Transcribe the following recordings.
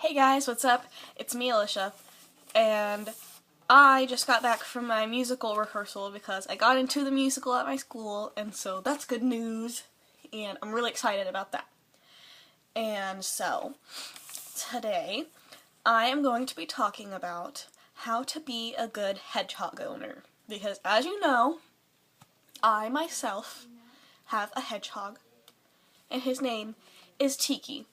Hey guys, what's up? It's me, Alicia, and I just got back from my musical rehearsal because I got into the musical at my school, and so that's good news, and I'm really excited about that. And so, today, I am going to be talking about how to be a good hedgehog owner, because as you know, I myself have a hedgehog, and his name is Tiki.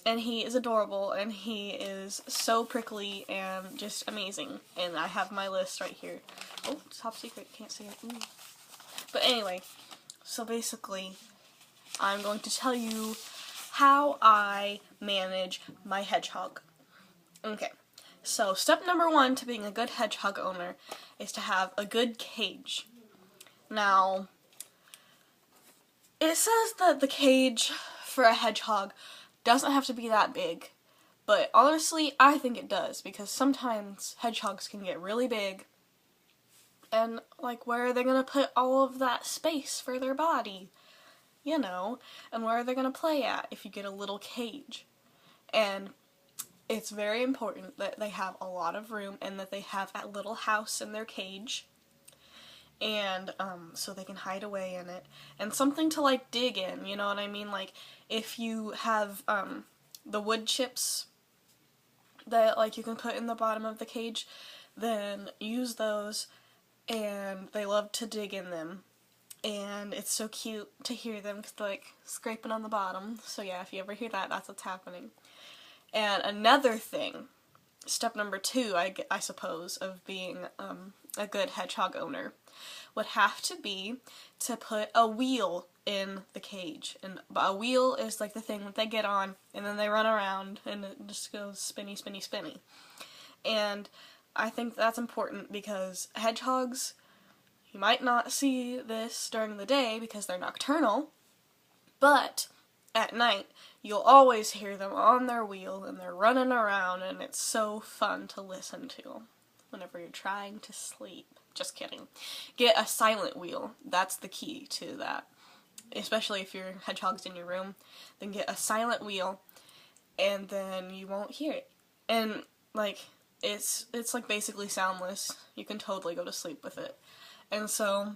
And he is adorable, and he is so prickly and just amazing. And I have my list right here. Oh, top secret, can't see it. Ooh. But anyway, so basically, I'm going to tell you how I manage my hedgehog. Okay, so step number one to being a good hedgehog owner is to have a good cage. Now, it says that the cage for a hedgehog doesn't have to be that big, but honestly, I think it does, because sometimes hedgehogs can get really big, and, like, where are they going to put all of that space for their body? You know, and where are they going to play at if you get a little cage? And it's very important that they have a lot of room, and that they have a little house in their cage, and so they can hide away in it, and something to like dig in, you know what I mean? Like, if you have the wood chips that like you can put in the bottom of the cage, then use those, and they love to dig in them, and it's so cute to hear them like scraping on the bottom. So yeah, if you ever hear that, that's what's happening. And another thing, step number two, I suppose, of being a good hedgehog owner would have to be to put a wheel in the cage. And a wheel is like the thing that they get on, and then they run around, and it just goes spinny, spinny, spinny. And I think that's important because hedgehogs, you might not see this during the day because they're nocturnal, but at night, you'll always hear them on their wheel, and they're running around, and it's so fun to listen to whenever you're trying to sleep. Just kidding. Get a silent wheel. That's the key to that. Especially if your hedgehog's in your room, then get a silent wheel, and then you won't hear it. And, like, it's like basically soundless. You can totally go to sleep with it. And so,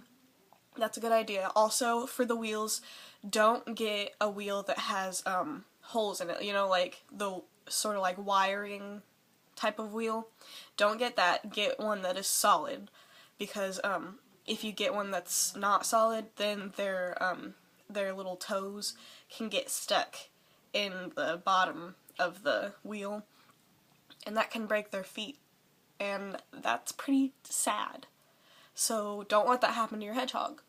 that's a good idea. Also, for the wheels, don't get a wheel that has holes in it, you know, like the sort of like wiring type of wheel. Don't get that. Get one that is solid, because if you get one that's not solid, then their little toes can get stuck in the bottom of the wheel, and that can break their feet, and that's pretty sad. So don't let that happen to your hedgehog.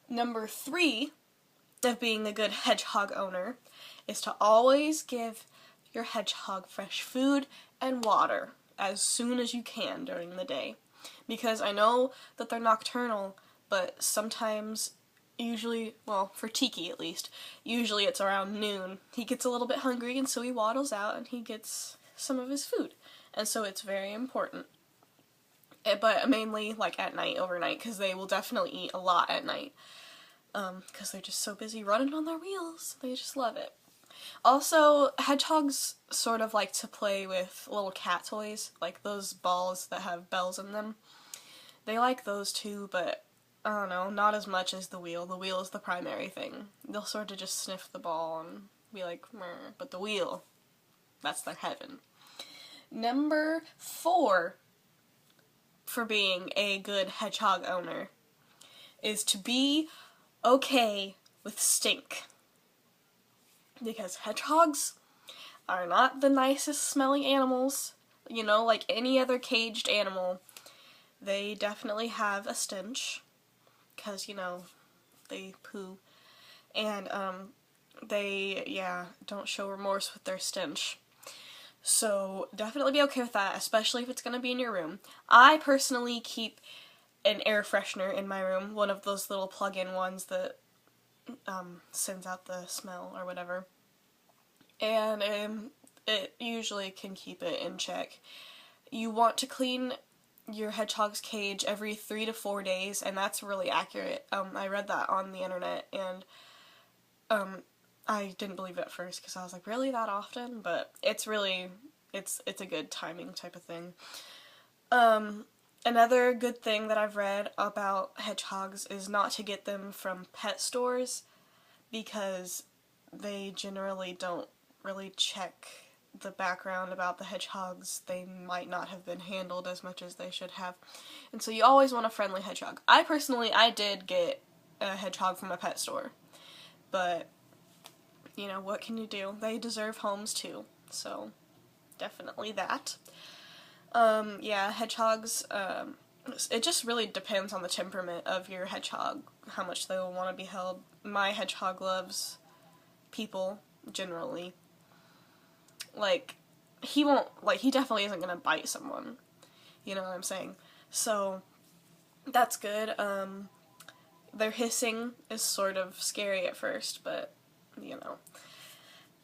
Number three of being a good hedgehog owner is to always give your hedgehog fresh food and water as soon as you can during the day. Because I know that they're nocturnal, but sometimes, usually, well, for Tiki at least, usually it's around noon. He gets a little bit hungry, and so he waddles out and he gets some of his food. And so it's very important. But mainly, like, at night, overnight, because they will definitely eat a lot at night. Because they're just so busy running on their wheels. They just love it. Also, hedgehogs sort of like to play with little cat toys, like those balls that have bells in them. They like those too, but I don't know, not as much as the wheel. The wheel is the primary thing. They'll sort of just sniff the ball and be like, meh. But the wheel, that's their heaven. Number 4 for being a good hedgehog owner is to be okay with stink. Because hedgehogs are not the nicest smelling animals. You know, like any other caged animal, they definitely have a stench. Because, you know, they poo. And, they don't show remorse with their stench. So, definitely be okay with that, especially if it's going to be in your room. I personally keep an air freshener in my room, one of those little plug-in ones that sends out the smell or whatever, and it usually can keep it in check. You want to clean your hedgehog's cage every 3 to 4 days, and that's really accurate. I read that on the internet, and I didn't believe it at first because I was like, really, that often? But it's really it's a good timing type of thing. Another good thing that I've read about hedgehogs is not to get them from pet stores because they generally don't really check the background about the hedgehogs. They might not have been handled as much as they should have. And so you always want a friendly hedgehog. I did get a hedgehog from a pet store. But, you know, what can you do? They deserve homes too. So, definitely that. Yeah, hedgehogs, it just really depends on the temperament of your hedgehog, how much they will want to be held. My hedgehog loves people, generally. Like, he definitely isn't gonna bite someone. You know what I'm saying? So, that's good. Their hissing is sort of scary at first, but, you know,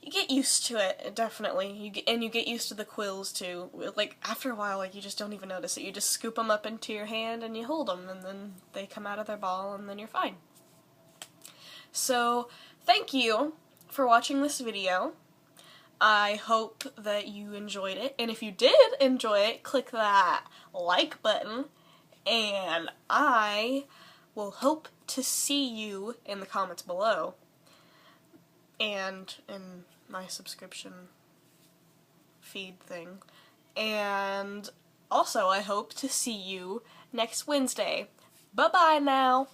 you get used to it, definitely. You get used to the quills, too. Like, after a while, like, you just don't even notice it. You just scoop them up into your hand and you hold them, and then they come out of their ball, and then you're fine. So, thank you for watching this video. I hope that you enjoyed it, and if you did enjoy it, click that like button, and I will hope to see you in the comments below, and in my subscription feed thing. And also, I hope to see you next Wednesday. Bye-bye now!